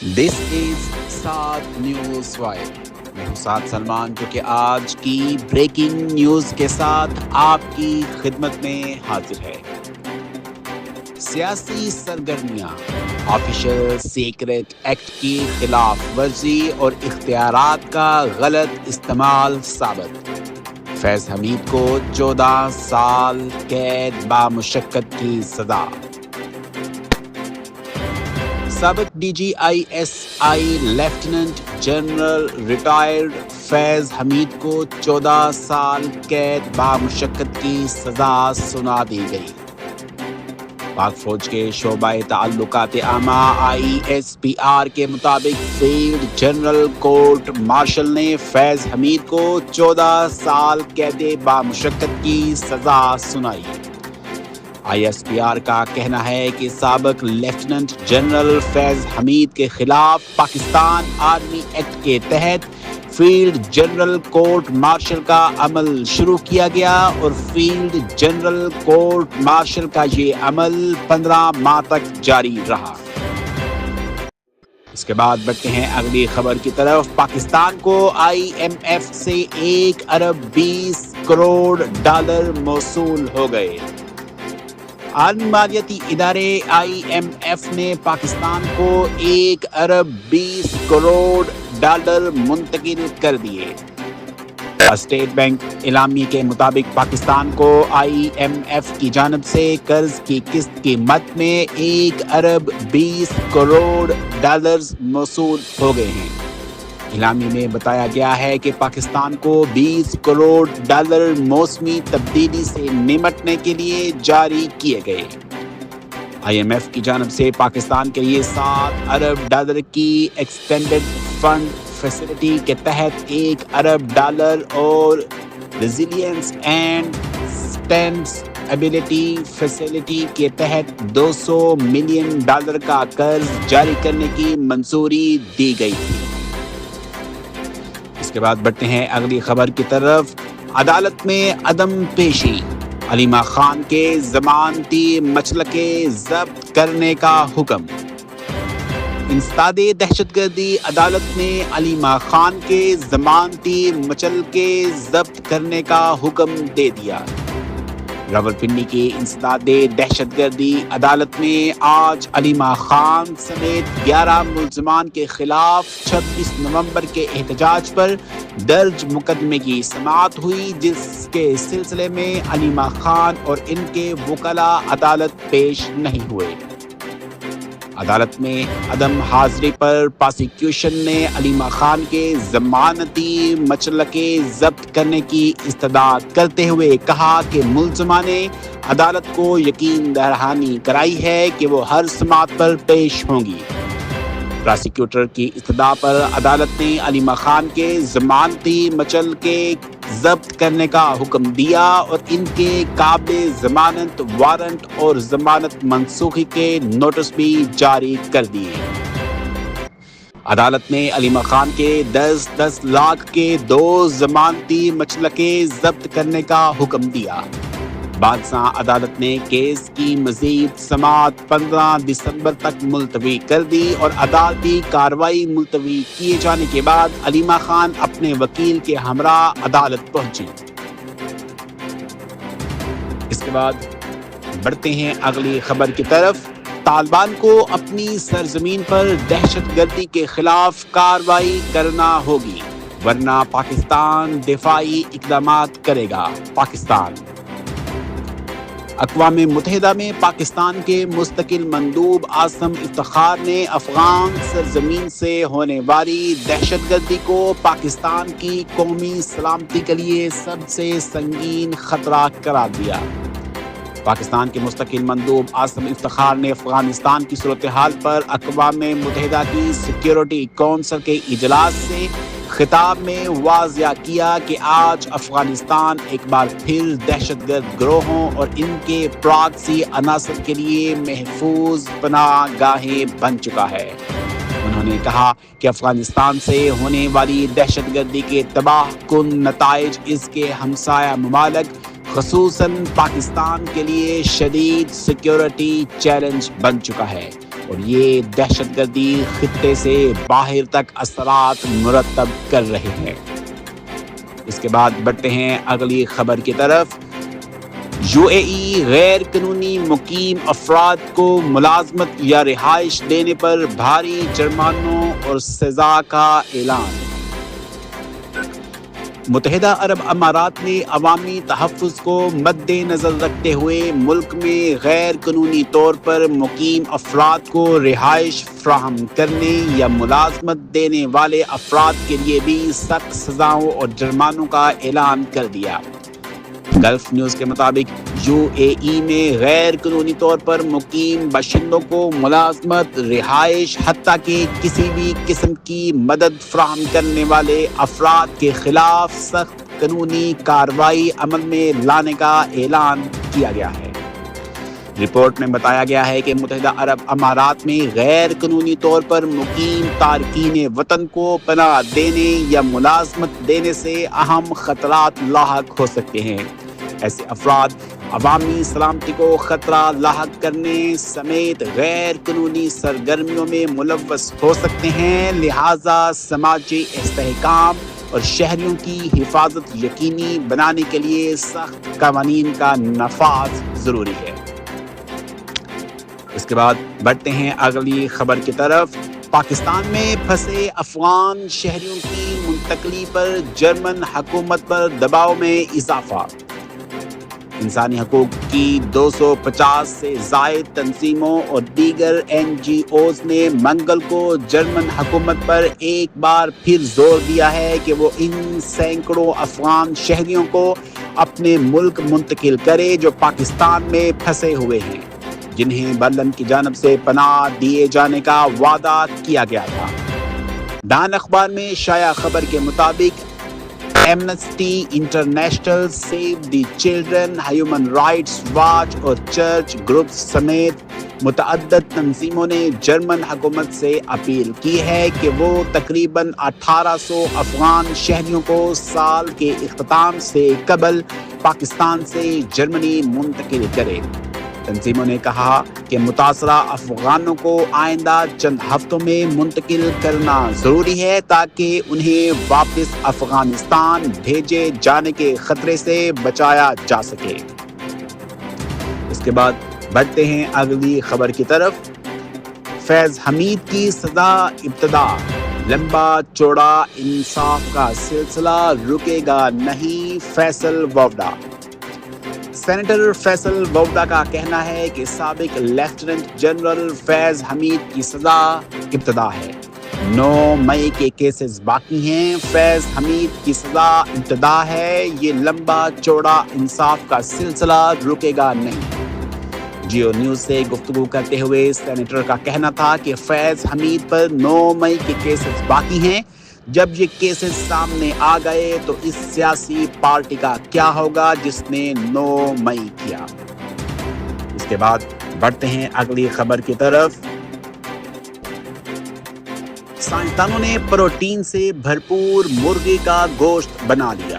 دس از سات news wire. میں ہوں سات سلمان جو کہ آج کی بریکنگ نیوز کے ساتھ آپ کی خدمت میں حاضر ہے. سیاسی سرگرمیاں، آفیشل سیکرٹ ایکٹ کی خلاف ورزی اور اختیارات کا غلط استعمال ثابت. فیض حمید کو 14 سال قید بامشقت کی سزا. سابق D G I S I lieutenant general retired Faiz Hameed کو 14 سال قید بامشقت کی سزا سنا دی گئی. پاک فوج کے شعبہ تعلقات عامہ آئی ایس پی آر کے مطابق فیلڈ جنرل کورٹ مارشل نے فیض حمید کو 14 سال قید بامشقت کی سزا سنائی. آئی ایس پی آر کا کہنا ہے کہ سابق لیفٹیننٹ جنرل فیض حمید کے خلاف پاکستان آرمی ایکٹ کے تحت فیلڈ جنرل کورٹ مارشل کا عمل شروع کیا گیا اور فیلڈ جنرل کورٹ مارشل کا یہ عمل 15 ماہ تک جاری رہا. اس کے بعد بڑھتے ہیں اگلی خبر کی طرف. پاکستان کو آئی ایم ایف سے 1 ارب 20 کروڑ ڈالر موصول ہو گئے. عالمی مالیاتی ادارے آئی ایم ایف نے پاکستان کو 1 ارب 20 کروڑ ڈالر منتقل کر دیے. اسٹیٹ بینک اعلامیے کے مطابق پاکستان کو آئی ایم ایف کی جانب سے قرض کی قسط کی مد میں 1 ارب 20 کروڑ ڈالرز موصول ہو گئے ہیں. اعلامیے میں بتایا گیا ہے کہ پاکستان کو 20 کروڑ ڈالر موسمی تبدیلی سے نمٹنے کے لیے جاری کیے گئے. آئی ایم ایف کی جانب سے پاکستان کے لیے 7 ارب ڈالر کی ایکسٹینڈڈ فنڈ فیسلٹی کے تحت 1 ارب ڈالر اور ریزیلینس اینڈ سسٹینیبلٹی فیسلٹی کے تحت 200 ملین ڈالر کا قرض جاری کرنے کی منظوری دی گئی تھی. اس کے بعد بڑھتے ہیں اگلی خبر کی طرف. عدالت میں عدم پیشی، علیمہ خان کے ضمانتی مچلقے ضبط کرنے کا حکم. انسداد دہشت گردی عدالت نے علیمہ خان کے ضمانتی مچلقے ضبط کرنے کا حکم دے دیا. راولپنڈی کی انسداد دہشت گردی عدالت میں آج علیمہ خان سمیت 11 ملزمان کے خلاف 26 نومبر کے احتجاج پر درج مقدمے کی سماعت ہوئی، جس کے سلسلے میں علیمہ خان اور ان کے وکلاء عدالت پیش نہیں ہوئے. عدالت میں عدم حاضری پر پراسیکیوشن نے علیمہ خان کے ضمانتی مچلقے ضبط کرنے کی استدعا کرتے ہوئے کہا کہ ملزمان نے عدالت کو یقین دہانی کرائی ہے کہ وہ ہر سماعت پر پیش ہوں گی. پراسیکیوٹر کی استدعا پر عدالت نے علیمہ خان کے ضمانتی مچلقے ضبط کرنے کا حکم دیا اور ان کے قابل ضمانت وارنٹ اور ضمانت منسوخی کے نوٹس بھی جاری کر دیے. عدالت نے علیمہ خان کے 10 لاکھ کے 2 ضمانتی مچلقے ضبط کرنے کا حکم دیا. بعد ازاں عدالت نے کیس کی مزید سماعت 15 دسمبر تک ملتوی کر دی اور عدالتی کارروائی ملتوی کیے جانے کے بعد علیمہ خان اپنے وکیل کے ہمراہ عدالت پہنچی. اس کے بعد بڑھتے ہیں اگلی خبر کی طرف. طالبان کو اپنی سرزمین پر دہشت گردی کے خلاف کارروائی کرنا ہوگی ورنہ پاکستان دفاعی اقدامات کرے گا. پاکستان اقوام متحدہ میں پاکستان کے مستقل مندوب عاصم افتخار نے افغان سرزمین سے ہونے والی دہشت گردی کو پاکستان کی قومی سلامتی کے لیے سب سے سنگین خطرہ قرار دیا. پاکستان کے مستقل مندوب عاصم افتخار نے افغانستان کی صورتحال پر اقوام متحدہ کی سیکیورٹی کونسل کے اجلاس سے خطاب میں واضح کیا کہ آج افغانستان ایک بار پھر دہشت گرد گروہوں اور ان کے پراکسی عناصر کے لیے محفوظ پناہ گاہیں بن چکا ہے. انہوں نے کہا کہ افغانستان سے ہونے والی دہشت گردی کے تباہ کن نتائج اس کے ہمسایہ ممالک خصوصاً پاکستان کے لیے شدید سیکیورٹی چیلنج بن چکا ہے. اور یہ دہشت گردی خطے سے باہر تک اثرات مرتب کر رہے ہیں۔ اس کے بعد بڑھتے ہیں اگلی خبر کی طرف۔ UAE غیر قانونی مقیم افراد کو ملازمت یا رہائش دینے پر بھاری جرمانوں اور سزا کا اعلان۔ متحدہ عرب امارات نے عوامی تحفظ کو مد نظر رکھتے ہوئے ملک میں غیر قانونی طور پر مقیم افراد کو رہائش فراہم کرنے یا ملازمت دینے والے افراد کے لیے بھی سخت سزاؤں اور جرمانوں کا اعلان کر دیا۔ گلف نیوز کے مطابق UAE میں غیر قانونی طور پر مقیم باشندوں کو ملازمت، رہائش، حتیٰ کہ کسی بھی قسم کی مدد فراہم کرنے والے افراد کے خلاف سخت قانونی کارروائی عمل میں لانے کا اعلان کیا گیا ہے۔ رپورٹ میں بتایا گیا ہے کہ متحدہ عرب امارات میں غیر قانونی طور پر مقیم تارکین وطن کو پناہ دینے یا ملازمت دینے سے اہم خطرات لاحق ہو سکتے ہیں۔ ایسے افراد عوامی سلامتی کو خطرہ لاحق کرنے سمیت غیر قانونی سرگرمیوں میں ملوث ہو سکتے ہیں، لہذا سماجی استحکام اور شہریوں کی حفاظت یقینی بنانے کے لیے سخت قوانین کا نفاذ ضروری ہے۔ اس کے بعد بڑھتے ہیں اگلی خبر کی طرف۔ پاکستان میں پھنسے افغان شہریوں کی منتقلی پر جرمن حکومت پر دباؤ میں اضافہ۔ انسانی حقوق کی 250 سے زائد تنظیموں اور دیگر NGOs نے منگل کو جرمن حکومت پر ایک بار پھر زور دیا ہے کہ وہ ان سینکڑوں افغان شہریوں کو اپنے ملک منتقل کرے جو پاکستان میں پھنسے ہوئے ہیں، جنہیں برلن کی جانب سے پناہ دیے جانے کا وعدہ کیا گیا تھا۔ ڈان اخبار میں شائع خبر کے مطابق Amnesty international, save the children, human rights watch اور چرچ گروپس سمیت متعدد تنظیموں نے جرمن حکومت سے اپیل کی ہے کہ وہ تقریباً 1800 افغان شہریوں کو سال کے اختتام سے قبل پاکستان سے جرمنی منتقل کرے۔ تنظیموں نے کہا کہ متاثرہ افغانوں کو آئندہ چند ہفتوں میں منتقل کرنا ضروری ہے تاکہ انہیں واپس افغانستان بھیجے جانے کے خطرے سے بچایا جا سکے۔ اس کے بعد بڑھتے ہیں اگلی خبر کی طرف۔ فیض حمید کی سزا ابتدا، لمبا چوڑا انصاف کا سلسلہ رکے گا نہیں، Faisal Voda. Senator Faisal Voda کا کہنا ہے کہ سابق لیفٹیننٹ جنرل فیض حمید کی سزا ابتدا ہے، 9 مئی کے کیسز باقی ہیں، فیض حمید کی سزا ابتدا ہے، یہ لمبا چوڑا انصاف کا سلسلہ رکے گا نہیں۔ جیو نیوز سے گفتگو کرتے ہوئے سینیٹر کا کہنا تھا کہ فیض حمید پر 9 مئی کے کیسز باقی ہیں، جب یہ کیسز سامنے آ گئے تو اس سیاسی پارٹی کا کیا ہوگا جس نے 9 مئی کیا۔ اس کے بعد بڑھتے ہیں اگلی خبر کی طرف۔ سائنسدانوں نے پروٹین سے بھرپور مرغی کا گوشت بنا لیا۔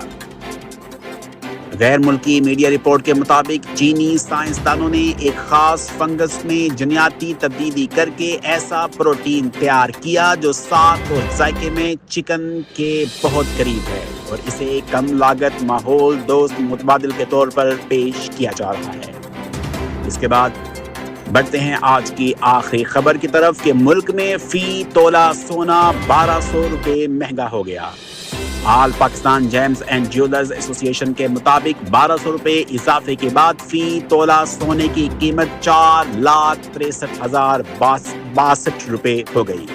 غیر ملکی میڈیا رپورٹ کے مطابق چینی سائنسدانوں نے ایک خاص فنگس میں جنیاتی تبدیلی کر کے ایسا پروٹین تیار کیا جو ساخت اور ذائقے میں چکن کے بہت قریب ہے اور اسے کم لاگت ماحول دوست متبادل کے طور پر پیش کیا جا رہا ہے۔ اس کے بعد بڑھتے ہیں آج کی آخری خبر کی طرف کہ ملک میں فی تولہ سونا 1200 روپے مہنگا ہو گیا۔ آل پاکستان جیمز اینڈ جیولرز ایسوسی ایشن کے مطابق 1200 روپے اضافے کے بعد فی تولہ سونے کی قیمت 4,63,062 روپے ہو گئی۔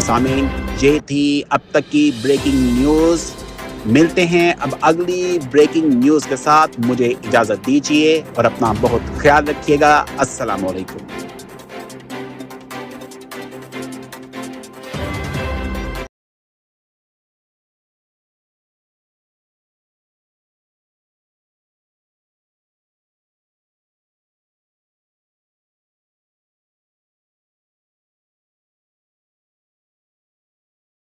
سامعین، یہ تھی اب تک کی بریکنگ نیوز۔ ملتے ہیں اب اگلی بریکنگ نیوز کے ساتھ، مجھے اجازت دیجیے اور اپنا بہت خیال رکھیے گا۔ السلام علیکم۔